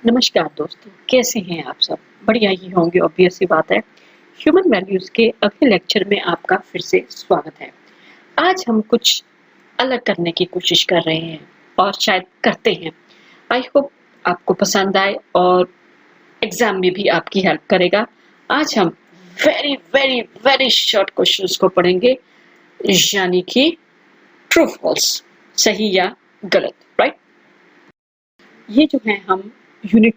नमस्कार दोस्तों, कैसे हैं आप सब? बढ़िया ही होंगे, ऑब्वियस सी बात है। ह्यूमन वैल्यूज के अगले लेक्चर में आपका फिर से स्वागत है। आज हम कुछ अलग करने की कोशिश कर रहे हैं और शायद करते हैं। आई होप आपको पसंद आए और एग्जाम में भी आपकी हेल्प करेगा। आज हम very very very short questions को पढ़ेंगे, यानी कि ट्रू फॉल्स, सही या गलत, राइट? ये जो है हम यूनिट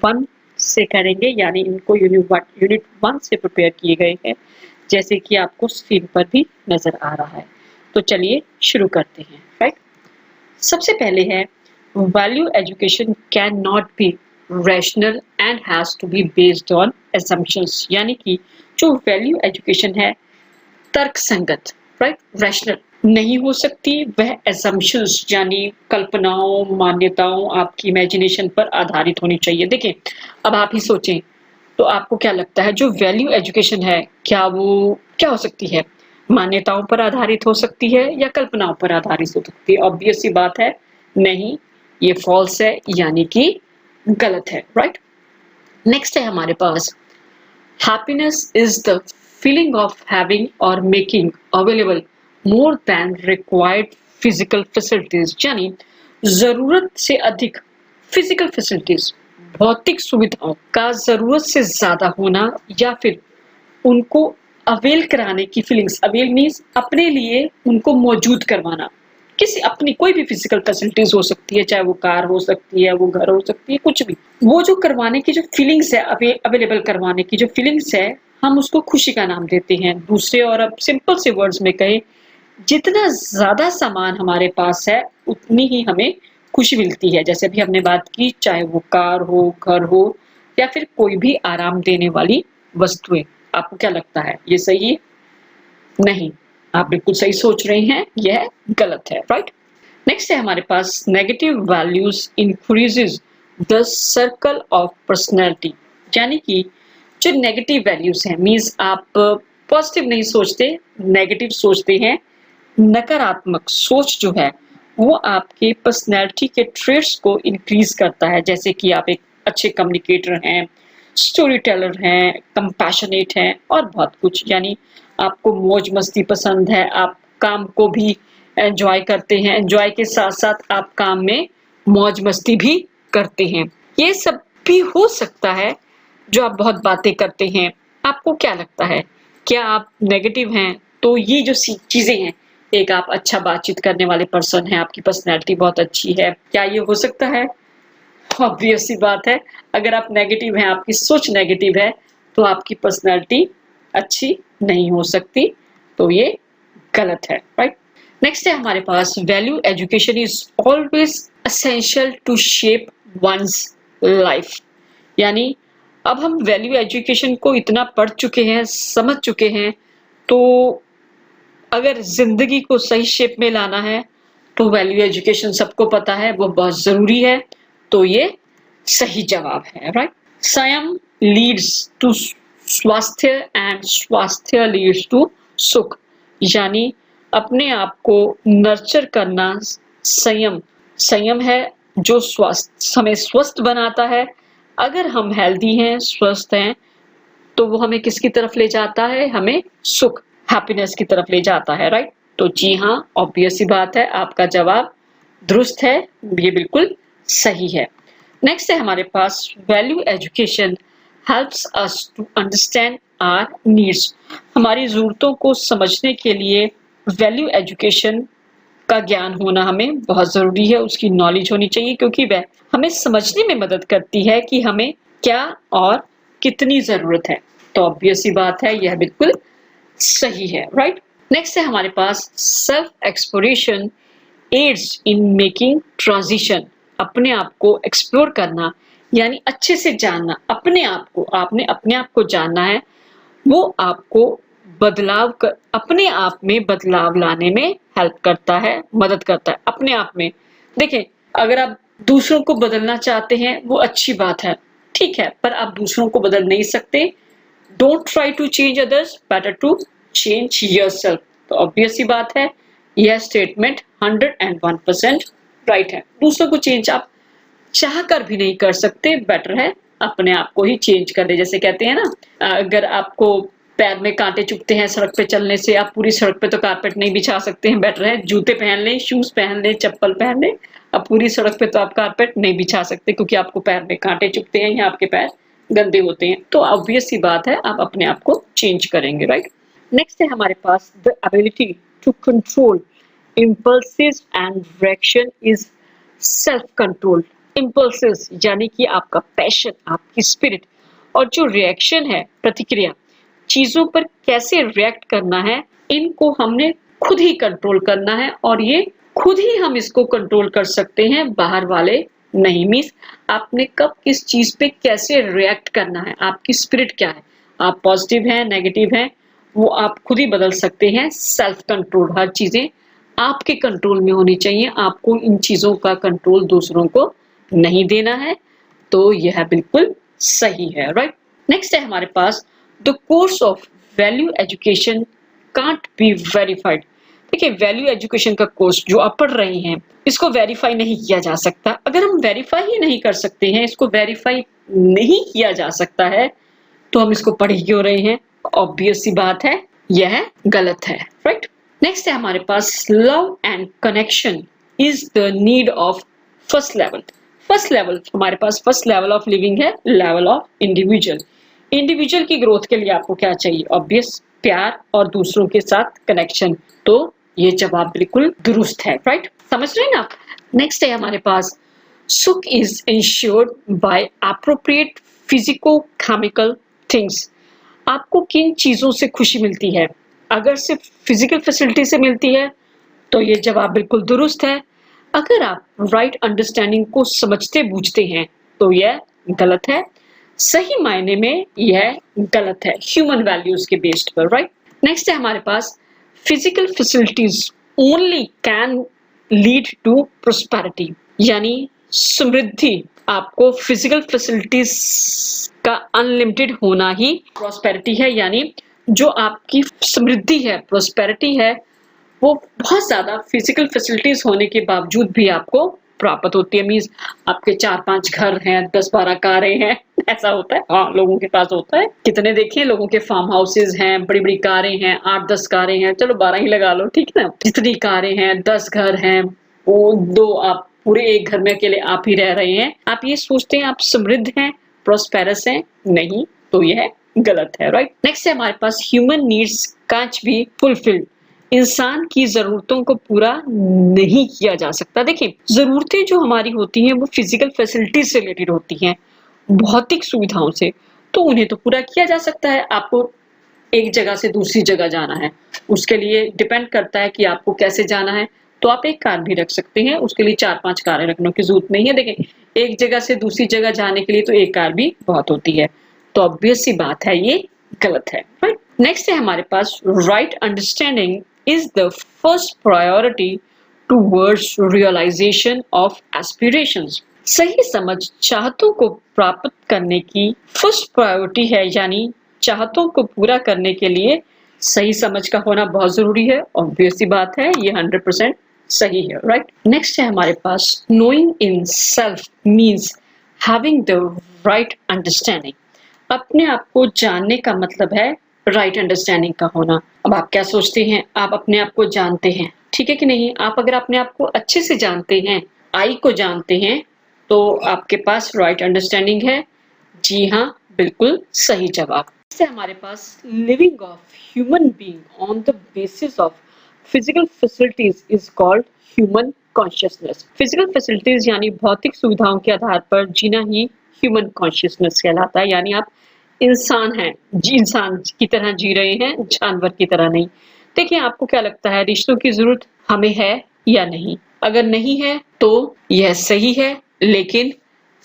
1 से करेंगे, यानी इनको यूनिट 1 से प्रिपेयर किए गए हैं, जैसे कि आपको स्क्रीन पर भी नजर आ रहा है। तो चलिए शुरू करते हैं, राइट? सबसे पहले है, value education can not be rational and has to be based on assumptions, यानी कि जो वैल्यू एजुकेशन है तर्क संगत, राइट, रैशनल नहीं हो सकती, वह assumptions यानी कल्पनाओं, मान्यताओं, आपकी इमेजिनेशन पर आधारित होनी चाहिए। देखें, अब आप ही सोचें, तो आपको क्या लगता है जो वैल्यू एजुकेशन है, क्या वो क्या हो सकती है? मान्यताओं पर आधारित हो सकती है या कल्पनाओं पर आधारित हो सकती है? ऑब्वियस सी बात है, नहीं, ये फॉल्स है, यानी कि गलत है, राइट? नेक्स्ट है हमारे पास, happiness is the feeling of having or making available more than required physical facilities, यानी जरूरत से अधिक फिजिकल फैसिलिटीज, भौतिक सुविधाओं का जरूरत से ज्यादा होना, या फिर उनको अवेल कराने की फीलिंग्स। अवेल मीन्स अपने लिए उनको मौजूद करवाना, किसी अपनी कोई भी फिजिकल फैसिलिटीज हो सकती है, चाहे वो कार हो सकती है, वो घर हो सकती है, कुछ भी, वो जो करवाने की जो फीलिंग्स है, अवेलेबल करवाने की जो फीलिंग्स है, हम उसको खुशी का नाम देते हैं। दूसरे और अब सिंपल से वर्ड्स में कहें, जितना ज्यादा सामान हमारे पास है उतनी ही हमें खुशी मिलती है। जैसे अभी हमने बात की, चाहे वो कार हो, घर हो, या फिर कोई भी आराम देने वाली वस्तुएं। आपको क्या लगता है, ये सही है? नहीं, आप बिल्कुल सही सोच रहे हैं, यह गलत है, राइट? नेक्स्ट है हमारे पास, negative values increases the circle of personality, यानी कि जो नेगेटिव वैल्यूज हैं, मीन्स आप पॉजिटिव नहीं सोचते, नेगेटिव सोचते हैं। नकारात्मक सोच जो है वो आपके पर्सनैलिटी के ट्रेट्स को इंक्रीज करता है, जैसे कि आप एक अच्छे कम्युनिकेटर हैं, स्टोरी टेलर हैं, कंपैशनेट हैं और बहुत कुछ। यानी आपको मौज मस्ती पसंद है, आप काम को भी एंजॉय करते हैं, एंजॉय के साथ साथ आप काम में मौज मस्ती भी करते हैं। ये सब भी हो सकता है जो आप बहुत बातें करते हैं। आपको क्या लगता है, क्या आप नेगेटिव हैं? तो ये जो चीजें हैं, एक आप अच्छा बातचीत करने वाले पर्सन हैं, आपकी पर्सनैलिटी बहुत अच्छी है, क्या ये हो सकता है? ऑब्वियस सी बात है, अगर आप नेगेटिव हैं, आपकी सोच नेगेटिव है, तो आपकी पर्सनैलिटी अच्छी नहीं हो सकती, तो ये गलत है, राइट? नेक्स्ट है हमारे पास, value education is always essential to shape one's life, यानी अब हम वैल्यू एजुकेशन को इतना पढ़ चुके हैं, समझ चुके हैं, तो अगर जिंदगी को सही शेप में लाना है तो वैल्यू एजुकेशन सबको पता है, वो बहुत जरूरी है, तो ये सही जवाब है, राइट? संयम लीड्स टू स्वास्थ्य एंड स्वास्थ्य लीड्स टू सुख, यानी अपने आप को नर्चर करना, संयम है जो हमें स्वस्थ बनाता है। अगर हम हेल्दी हैं, स्वस्थ हैं, तो वो हमें किसकी तरफ ले जाता है? हमें सुख, हैप्पीनेस की तरफ ले जाता है, राइट? तो जी हाँ, ऑब्वियस सी बात है, आपका जवाब दुरुस्त है, ये बिल्कुल सही है। नेक्स्ट है हमारे पास, value education helps us to understand our needs, हमारी जरूरतों को समझने के लिए वैल्यू एजुकेशन का ज्ञान होना हमें बहुत जरूरी है, उसकी नॉलेज होनी चाहिए, क्योंकि वह हमें समझने में मदद करती है कि हमें क्या और कितनी जरूरत है। तो ऑब्वियस सी बात है, यह बिल्कुल सही है, राइट? नेक्स्ट है हमारे पास, self exploration aids in making transition, अपने आप को एक्सप्लोर करना, यानी अच्छे से जानना अपने आप को, आपने अपने आप को जानना है, वो आपको अपने आप में बदलाव लाने में हेल्प करता है, मदद करता है अपने आप में। देखें, अगर आप दूसरों को बदलना चाहते हैं, वो अच्छी बात है, ठीक है, पर आप दूसरों को बदल नहीं सकते। Don't try to change others, better to change yourself. तो ऑब्वियस सी बात है, यह स्टेटमेंट 101% राइट है। दूसरों को चेंज आप चाह कर भी नहीं कर सकते, बेटर है अपने आप को ही चेंज कर दे। जैसे कहते हैं ना, अगर आपको पैर में कांटे चुभते हैं सड़क पे चलने से, आप पूरी सड़क पे तो कारपेट नहीं बिछा सकते हैं, बेटर है जूते पहन लें, शूज पहन लें, चप्पल पहन लें। अब पूरी सड़क पे तो आप कारपेट नहीं बिछा सकते क्योंकि आपको पैर में कांटे चुभते हैं या आपके पैर गंदे होते हैं। तो ऑब्वियस सी बात है आप अपने आप को चेंज करेंगे, राइट। नेक्स्ट है हमारे पास the ability to control impulses and reaction is self control। impulses यानी कि आपका पैशन, आपकी स्पिरिट, और जो रिएक्शन है, प्रतिक्रिया, चीजों पर कैसे रिएक्ट करना है, इनको हमने खुद ही कंट्रोल करना है और ये खुद ही हम इसको कंट्रोल कर सकते हैं, बाहर वाले नहीं। मीन्स आपने कब किस चीज पे कैसे रिएक्ट करना है, आपकी स्पिरिट क्या है, आप पॉजिटिव हैं, नेगेटिव हैं, वो आप खुद ही बदल सकते हैं। सेल्फ कंट्रोल, हर चीजें आपके कंट्रोल में होनी चाहिए, आपको इन चीजों का कंट्रोल दूसरों को नहीं देना है। तो यह बिल्कुल सही है, राइट। नेक्स्ट है हमारे पास the course of value education can't be verified. देखिए, वैल्यू एजुकेशन का कोर्स जो आप पढ़ रहे हैं, इसको वेरीफाई नहीं किया जा सकता। अगर हम वेरीफाई ही नहीं कर सकते हैं, इसको वेरीफाई नहीं किया जा सकता है, तो हम इसको पढ़ क्यों रहे हैं? ऑब्वियस सी बात है, यह गलत है, राइट। नेक्स्ट है हमारे पास love and connection is the need of first level. First level हमारे पास, फर्स्ट लेवल ऑफ लिविंग है लेवल ऑफ इंडिविजुअल। इंडिविजुअल की ग्रोथ के लिए आपको क्या चाहिए? ऑब्वियस, प्यार और दूसरों के साथ कनेक्शन। तो ये जवाब बिल्कुल दुरुस्त है, राइट। समझ रहे हैं ना आप? नेक्स्ट है हमारे पास सुख is insured by appropriate physico chemical things. आपको किन चीजों से खुशी मिलती है? अगर सिर्फ फिजिकल फैसिलिटी से मिलती है तो ये जवाब बिल्कुल दुरुस्त है। अगर आप राइट अंडरस्टैंडिंग को समझते बूझते हैं तो यह गलत है। सही मायने में यह गलत है, ह्यूमन वैल्यूज के बेस्ड पर, राइट। नेक्स्ट है हमारे पास physical facilities only can lead to prosperity, यानी समृद्धि। आपको फिजिकल फैसिलिटीज का अनलिमिटेड होना ही प्रोस्पेरिटी है, यानी जो आपकी समृद्धि है, प्रोस्पेरिटी है, वो बहुत ज्यादा फिजिकल फैसिलिटीज होने के बावजूद भी आपको प्राप्त होती है। मीन्स आपके 4-5 घर हैं, 10-12 कारें हैं, ऐसा होता है। हाँ, लोगों के पास होता है। कितने देखें, लोगों के फार्म हाउसेज हैं, बड़ी बड़ी कारें हैं, 8-10 कारें हैं, चलो 12 ही लगा लो, ठीक है ना। जितनी कारें हैं, 10 घर हैं, वो 2 आप पूरे एक घर में अकेले आप ही रह रहे हैं। आप ये सोचते हैं आप समृद्ध हैं, प्रोस्पेरस हैं? नहीं, तो यह गलत है, राइट। नेक्स्ट है हमारे पास human needs can't be fulfilled. इंसान की जरूरतों को पूरा नहीं किया जा सकता। देखिए, जरूरतें जो हमारी होती हैं वो फिजिकल फैसिलिटीज से रिलेटेड होती हैं, भौतिक सुविधाओं से, तो उन्हें तो पूरा किया जा सकता है। आपको एक जगह से दूसरी जगह जाना है, उसके लिए डिपेंड करता है कि आपको कैसे जाना है, तो आप एक कार भी रख सकते हैं, उसके लिए 4-5 कारें रखने की जरूरत नहीं है। देखिए, एक जगह से दूसरी जगह जाने के लिए तो एक कार भी बहुत होती है। तो ऑब्वियस सी बात है, ये गलत है, राइट। नेक्स्ट है हमारे पास right understanding is the first priority towards realisation of aspirations. सही समझ चाहतों को प्राप्त करने की फर्स्ट प्रायोरिटी है, यानी चाहतों को पूरा करने के लिए सही समझ का होना बहुत जरूरी है। ऑब्वियस सी बात है, ये 100% सही है, राइट। नेक्स्ट है हमारे पास knowing in self means having the right understanding. अपने आप को जानने का मतलब है राइट अंडरस्टैंडिंग का होना। अब आप क्या सोचते हैं? आप अपने आप को जानते हैं, ठीक है कि नहीं? आप अगर अपने आप को अच्छे से जानते हैं, आई को जानते हैं, तो आपके पास राइट अंडरस्टैंडिंग है। जी हाँ, बिल्कुल सही जवाब। इससे हमारे पास living of human being on the basis of physical facilities is called human consciousness. Physical facilities यानी भौतिक सुविधाओं के आधार पर जीना ही ह्यूमन कॉन्शियसनेस कहलाता है। यानी आप इंसान हैं, इंसान की तरह जी रहे हैं, जानवर की तरह नहीं। देखिए, आपको क्या लगता है, रिश्तों की जरूरत हमें है या नहीं? अगर नहीं है तो यह सही है, लेकिन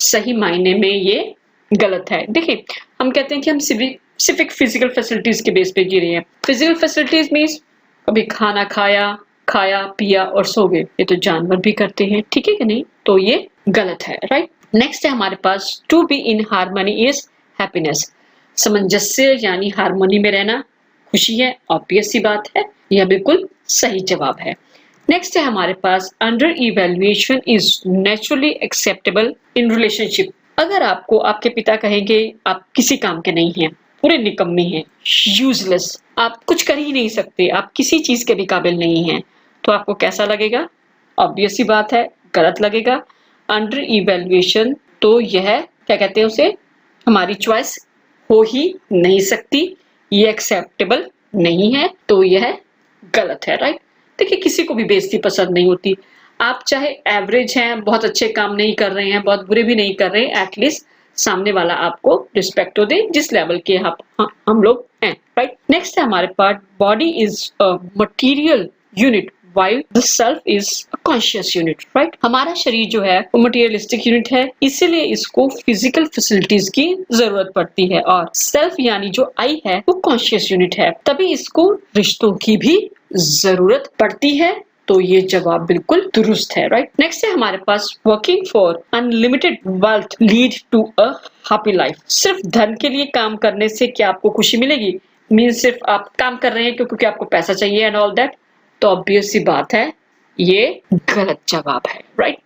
सही मायने में ये गलत है। देखिए, हम कहते हैं कि हम सिर्फ फिजिकल फैसिलिटीज के बेस पे जी रहे हैं। फिजिकल फैसिलिटीज मीन्स कभी खाना खाया पिया और सो गए, ये तो जानवर भी करते हैं, ठीक है कि नहीं? तो ये गलत है, राइट। नेक्स्ट है हमारे पास to be in harmony is happiness. सामंजस्य यानी हार्मनी में रहना खुशी है। ऑब्वियस सी बात है, यह बिल्कुल सही जवाब है। नेक्स्ट है हमारे पास under evaluation is naturally acceptable in relationship. अगर आपको आपके पिता कहेंगे आप किसी काम के नहीं हैं, पूरे निकम्मे हैं, यूजलेस, आप कुछ कर ही नहीं सकते, आप किसी चीज के भी काबिल नहीं हैं, तो आपको कैसा लगेगा? ऑब्वियस सी बात है, गलत लगेगा। अंडर इवेल्युएशन तो यह क्या कहते हैं उसे, हमारी चॉइस हो ही नहीं सकती, ये एक्सेप्टेबल नहीं है, तो यह गलत है, राइट। देखिए किसी को भी बेइज्जती पसंद नहीं होती, आप चाहे एवरेज हैं, बहुत अच्छे काम नहीं कर रहे हैं, बहुत बुरे भी नहीं कर रहे हैं, एटलीस्ट सामने वाला आपको रिस्पेक्ट तो दे जिस लेवल के हम लोग हैं, राइट। नेक्स्ट है हमारे पास body is a material unit while the self is a conscious unit, right? हमारा शरीर जो है वो मटेरियलिस्टिक यूनिट है, इसीलिए इसको फिजिकल फैसिलिटीज की जरूरत पड़ती है, और सेल्फ यानी जो आई है वो कॉन्शियस यूनिट है, तभी इसको रिश्तों की भी जरूरत पड़ती है। तो ये जवाब बिल्कुल दुरुस्त है, राइट। नेक्स्ट है हमारे पास working for unlimited wealth lead to a happy life. सिर्फ धन के लिए काम करने से क्या आपको खुशी मिलेगी? मीन सिर्फ आप काम कर रहे हैं क्योंकि आपको पैसा चाहिए एंड ऑल दैट, तो ऑब्वियस सी बात है ये गलत जवाब है, राइट।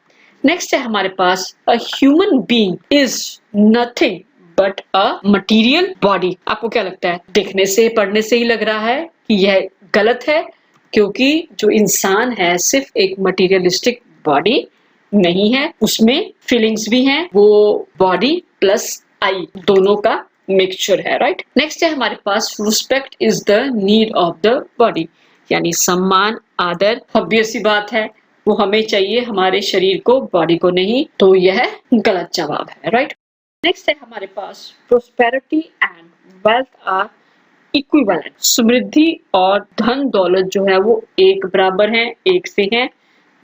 नेक्स्ट है हमारे पास a human being is nothing but a material body. आपको क्या लगता है? देखने से पढ़ने से ही लग रहा है कि यह गलत है, क्योंकि जो इंसान है सिर्फ एक मटीरियलिस्टिक बॉडी नहीं है, उसमें फीलिंग्स भी हैं, वो बॉडी प्लस आई दोनों का मिक्सचर है, राइट। नेक्स्ट है हमारे पास respect is the need of the body, यानी सम्मान आदर ऑब्वियस सी बात है वो हमें चाहिए, हमारे शरीर को, बॉडी को नहीं, तो यह गलत जवाब है, राइट। नेक्स्ट है हमारे पास prosperity and wealth are equivalent. समृद्धि और धन दौलत जो है वो एक बराबर हैं, एक से हैं,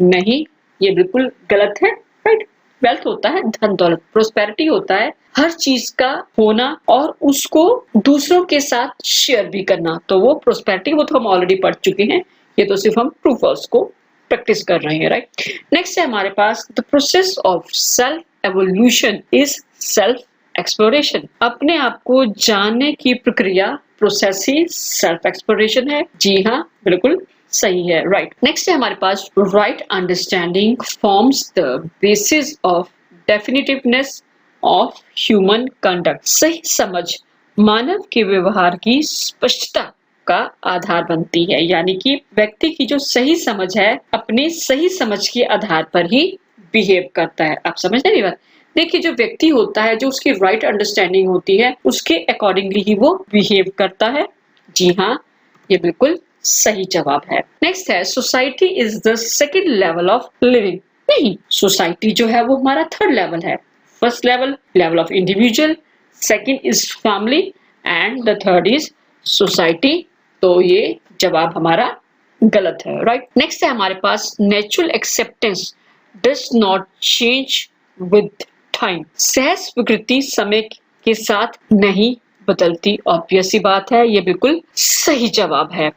नहीं, ये बिल्कुल गलत है, राइट। वेल्थ होता है धन दौलत, प्रोस्पेरिटी होता है हर चीज का होना और उसको दूसरों के साथ शेयर भी करना, तो वो प्रोस्पेरिटी, वो तो हम ऑलरेडी पढ़ चुके हैं, ये तो सिर्फ हम ट्रू फॉल्स को प्रैक्टिस कर रहे हैं, राइट। नेक्स्ट है हमारे पास the process of self evolution is self exploration. अपने आप को जानने की प्रक्रिया, प्रोसेस ही सेल्फ एक्सप्लोरेशन है। जी हाँ, बिल्कुल सही है, राइट। नेक्स्ट है हमारे पास right understanding forms the basis of definitiveness of human conduct. सही समझ मानव के व्यवहार की स्पष्टता का आधार बनती है, यानी कि व्यक्ति की जो सही समझ है अपनी सही समझ के आधार पर ही बिहेव करता है। आप समझ रहे बात? देखिए जो व्यक्ति होता है, जो उसकी राइट अंडरस्टैंडिंग होती है, उसके अकॉर्डिंगली ही वो बिहेव करता है। जी हाँ, ये बिल्कुल सही जवाब है। नेक्स्ट है society is the second level of living. नहीं, सोसाइटी जो है वो हमारा थर्ड लेवल है। First level of individual, second is family and the third is society, तो ये जवाब हमारा गलत है, राइट। नेक्स्ट है हमारे पास natural acceptance does not change with time. सहज स्वीकृति समय के साथ नहीं बदलती, ऑब्वियस सी बात है, ये बिल्कुल सही जवाब है।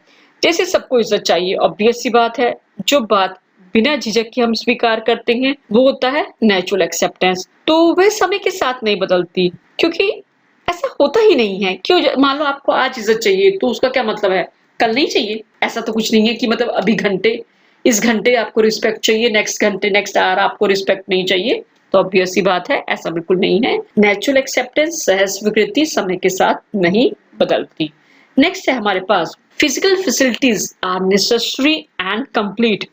जैसे सबको इज्जत चाहिए, ऑब्वियस सी बात है, जो बात बिना झिझक के हम स्वीकार करते हैं वो होता है नेचुरल एक्सेप्टेंस, तो वह समय के साथ नहीं बदलती, क्योंकि ऐसा होता ही नहीं है। क्यों? मान लो आपको आज इज्जत चाहिए तो उसका क्या मतलब है कल नहीं चाहिए? ऐसा तो कुछ नहीं है कि मतलब अभी घंटे, इस घंटे आपको रिस्पेक्ट चाहिए, नेक्स्ट घंटे, नेक्स्ट आवर आपको रिस्पेक्ट नहीं चाहिए, तो ऑब्वियस सी बात है ऐसा बिल्कुल नहीं है। नेचुरल एक्सेप्टेंस, सहज स्वीकृति समय के साथ नहीं बदलती। नेक्स्ट है हमारे पास physical facilities are necessary and complete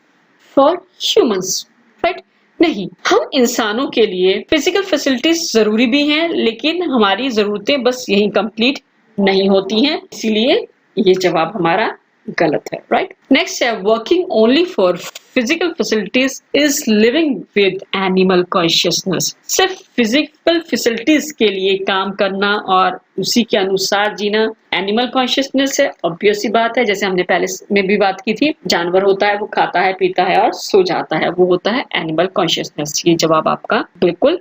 for humans, right. नहीं, हम इंसानों के लिए फिजिकल फैसिलिटीज जरूरी भी हैं, लेकिन हमारी जरूरतें बस यही कंप्लीट नहीं होती हैं, इसीलिए ये जवाब हमारा गलत है, राइट। नेक्स्ट है working only for physical facilities is living with animal consciousness. सिर्फ फिजिकल फैसिलिटीज के लिए काम करना और उसी के अनुसार जीना एनिमल कॉन्शियसनेस है, ऑब्वियस सी बात है। जैसे हमने पहले में भी बात की थी, जानवर होता है वो खाता है, पीता है और सो जाता है, वो होता है एनिमल कॉन्शियसनेस। ये जवाब आपका बिल्कुल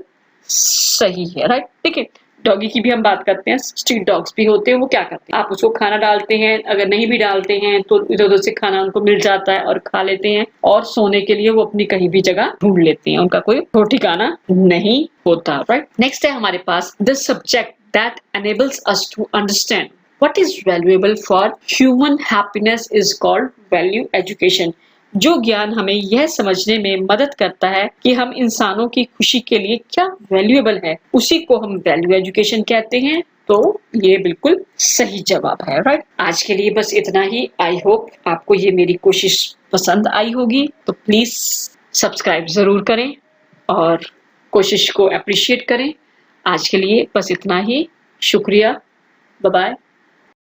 सही है, राइट। देखिए डॉगी की भी हम बात करते हैं, स्ट्रीट डॉग्स भी होते हैं, वो क्या करते हैं, आप उसको खाना डालते हैं, अगर नहीं भी डालते हैं तो इधर उधर से खाना उनको मिल जाता है और खा लेते हैं, और सोने के लिए वो अपनी कहीं भी जगह ढूंढ लेते हैं, उनका कोई ठिकाना नहीं होता, राइट। नेक्स्ट है हमारे पास the subject that enables us to understand what is valuable for human happiness is called value education। जो ज्ञान हमें यह समझने में मदद करता है कि हम इंसानों की खुशी के लिए क्या वैल्यूएबल है, उसी को हम वैल्यू एजुकेशन कहते हैं। तो ये बिल्कुल सही जवाब है, राइट। आज के लिए बस इतना ही। आई होप आपको ये मेरी कोशिश पसंद आई होगी। तो प्लीज सब्सक्राइब जरूर करें और कोशिश को अप्रिशिएट करें। आज के लिए बस इतना ही। शुक्रिया। Bye bye.